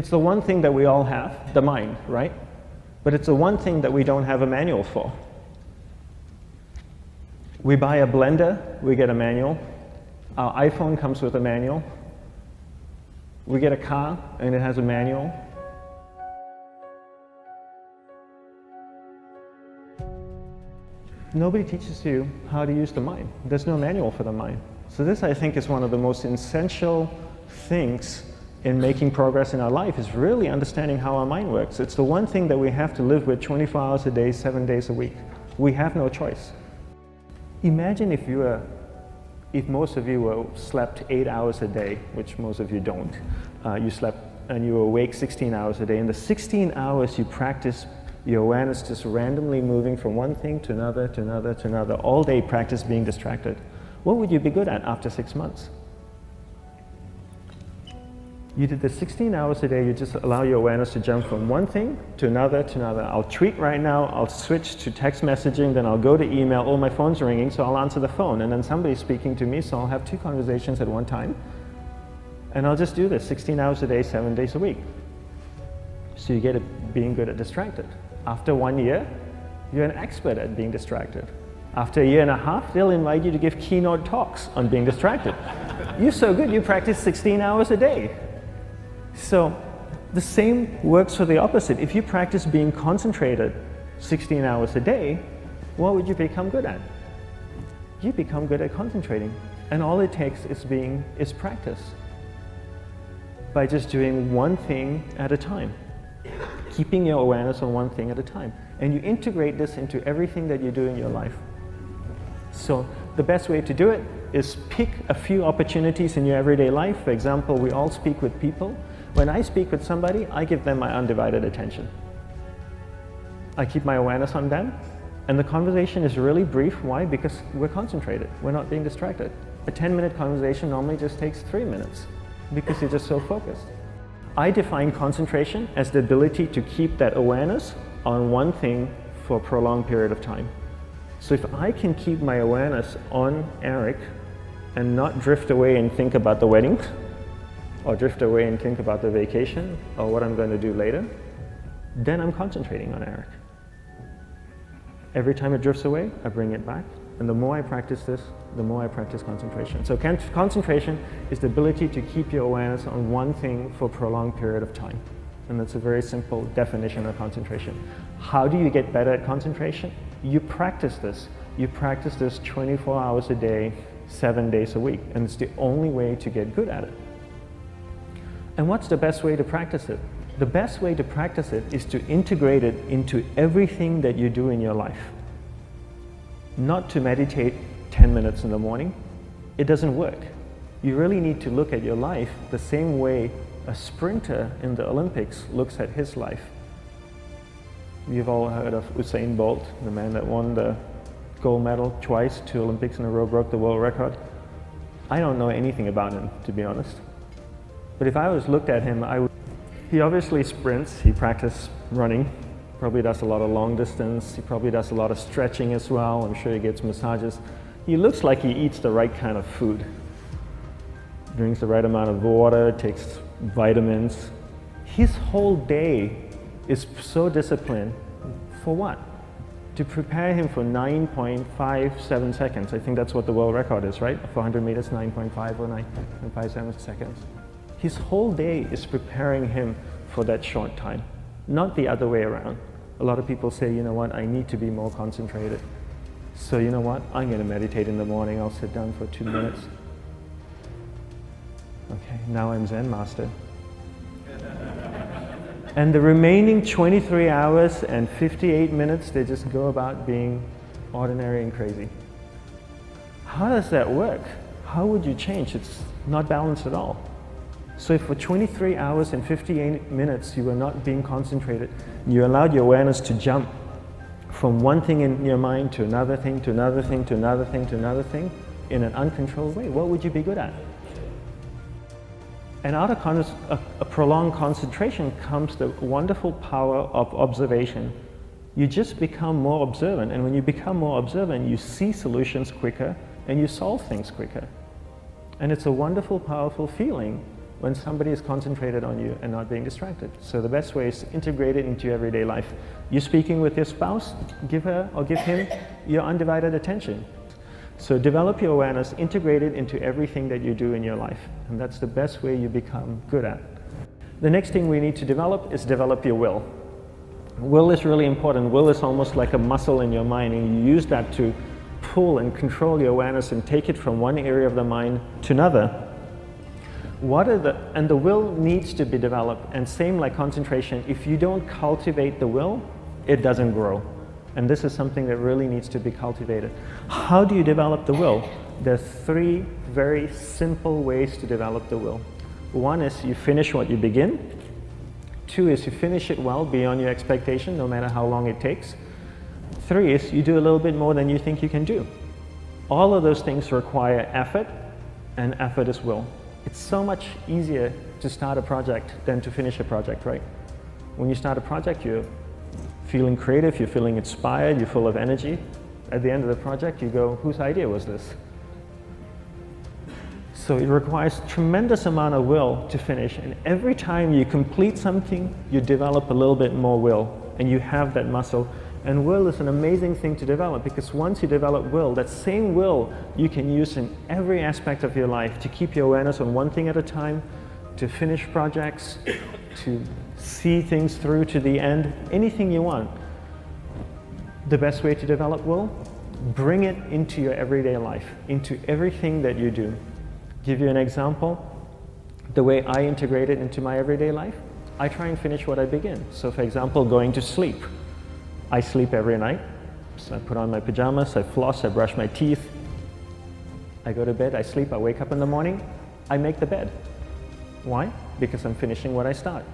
It's the one thing that we all have, the mind, right? But it's the one thing that we don't have a manual for. We buy a blender, we get a manual. Our iPhone comes with a manual. We get a car and it has a manual. Nobody teaches you how to use the mind. There's no manual for the mind. So this, I think, is one of the most essential things in making progress in our life, is really understanding how our mind works. It's the one thing that we have to live with 24 hours a day, 7 days a week. We have no choice. Imagine if most of you slept 8 hours a day, which most of you don't. You slept and you were awake 16 hours a day. In the 16 hours you practice your awareness just randomly moving from one thing to another, to another, to another. All day practice being distracted. What would you be good at after 6 months? You did the 16 hours a day, you just allow your awareness to jump from one thing to another, to another. I'll tweet right now, I'll switch to text messaging, then I'll go to email. Oh, my phone's ringing, so I'll answer the phone. And then somebody's speaking to me, so I'll have 2 conversations at one time. And I'll just do this 16 hours a day, 7 days a week. So you get it being good at distracted. After 1 year, you're an expert at being distracted. After a year and a half, they'll invite you to give keynote talks on being distracted. You're so good, you practice 16 hours a day. So the same works for the opposite. If you practice being concentrated 16 hours a day, what would you become good at? You become good at concentrating. And all it takes is practice. By just doing one thing at a time. Keeping your awareness on one thing at a time. And you integrate this into everything that you do in your life. So the best way to do it is pick a few opportunities in your everyday life. For example, we all speak with people. When I speak with somebody, I give them my undivided attention. I keep my awareness on them, and the conversation is really brief. Why? Because we're concentrated. We're not being distracted. A 10-minute conversation normally just takes 3 minutes because you're just so focused. I define concentration as the ability to keep that awareness on one thing for a prolonged period of time. So if I can keep my awareness on Eric and not drift away and think about the wedding, or drift away and think about the vacation, or what I'm going to do later, then I'm concentrating on Eric. Every time it drifts away, I bring it back. And the more I practice this, the more I practice concentration. So concentration is the ability to keep your awareness on one thing for a prolonged period of time. And that's a very simple definition of concentration. How do you get better at concentration? You practice this. You practice this 24 hours a day, 7 days a week. And it's the only way to get good at it. And what's the best way to practice it? The best way to practice it is to integrate it into everything that you do in your life. Not to meditate 10 minutes in the morning. It doesn't work. You really need to look at your life the same way a sprinter in the Olympics looks at his life. You've all heard of Usain Bolt, the man that won the gold medal twice, 2 Olympics in a row, broke the world record. I don't know anything about him, to be honest. But if I was looked at him, he obviously sprints, he practices running, probably does a lot of long distance, he probably does a lot of stretching as well, I'm sure he gets massages. He looks like he eats the right kind of food. Drinks the right amount of water, takes vitamins. His whole day is so disciplined. For what? To prepare him for 9.57 seconds. I think that's what the world record is, right? For 100 meters, 9.5 or 9.57 seconds. His whole day is preparing him for that short time, not the other way around. A lot of people say, you know what, I need to be more concentrated. So you know what, I'm going to meditate in the morning, I'll sit down for 2 minutes. Okay, now I'm Zen master. And the remaining 23 hours and 58 minutes, they just go about being ordinary and crazy. How does that work? How would you change? It's not balanced at all. So if for 23 hours and 58 minutes you were not being concentrated, you allowed your awareness to jump from one thing in your mind to another thing, to another thing, to another thing, to another thing, in an uncontrolled way, what would you be good at? And out of a prolonged concentration comes the wonderful power of observation. You just become more observant, and when you become more observant, you see solutions quicker and you solve things quicker. And it's a wonderful, powerful feeling when somebody is concentrated on you and not being distracted. So the best way is to integrate it into your everyday life. You're speaking with your spouse, give her or give him your undivided attention. So develop your awareness, integrate it into everything that you do in your life. And that's the best way you become good at. The next thing we need to develop is develop your will. Will is really important. Will is almost like a muscle in your mind, and you use that to pull and control your awareness and take it from one area of the mind to another. And the will needs to be developed, and same like concentration, if you don't cultivate the will, it doesn't grow. And this is something that really needs to be cultivated. How do you develop the will? There's 3 very simple ways to develop the will. 1 is you finish what you begin. 2 is you finish it well beyond your expectation, no matter how long it takes. 3 is you do a little bit more than you think you can do. All of those things require effort, and effort is will. It's so much easier to start a project than to finish a project, right? When you start a project, you're feeling creative, you're feeling inspired, you're full of energy. At the end of the project, you go, whose idea was this? So it requires tremendous amount of will to finish, and every time you complete something, you develop a little bit more will, and you have that muscle. And will is an amazing thing to develop, because once you develop will, that same will you can use in every aspect of your life to keep your awareness on one thing at a time, to finish projects, to see things through to the end, anything you want. The best way to develop will? Bring it into your everyday life, into everything that you do. Give you an example, the way I integrate it into my everyday life, I try and finish what I begin. So for example, going to sleep. I sleep every night, so I put on my pajamas, I floss, I brush my teeth, I go to bed, I sleep, I wake up in the morning, I make the bed. Why? Because I'm finishing what I start.